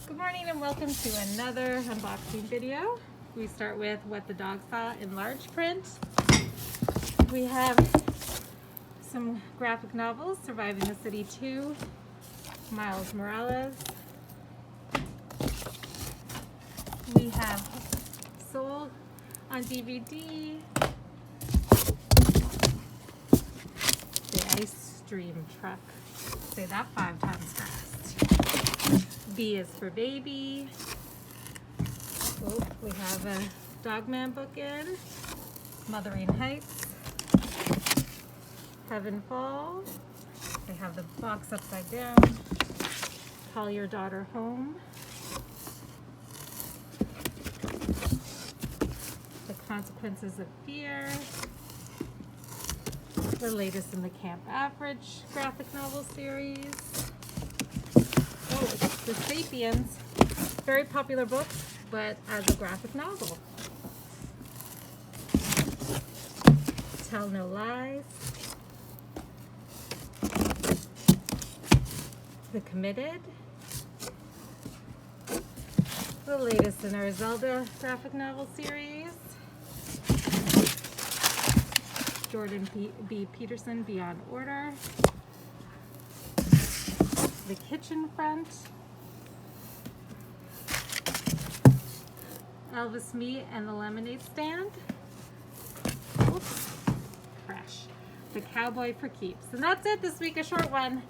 Good morning and welcome to another unboxing video. We start with What the Dog Saw in large print. We have some graphic novels, Surviving the City 2, Miles Morales. We have Soul on DVD, the Ice Stream Truck. Say that 5 times fast. B is for Baby. Oh, we have a Dogman book in. Mothering Heights. Heaven Falls. They have the box upside down. Call Your Daughter Home. The Consequences of Fear. The latest in the Camp Average graphic novel series. Oh, it's The Sapiens. Very popular book, but as a graphic novel. Tell No Lies. The Committed. The latest in our Zelda graphic novel series. Jordan B. Peterson, Beyond Order. The Kitchen Front. Elvis Me and the Lemonade Stand. Oops, crash. The Cowboy for Keeps. And that's it this week, a short one.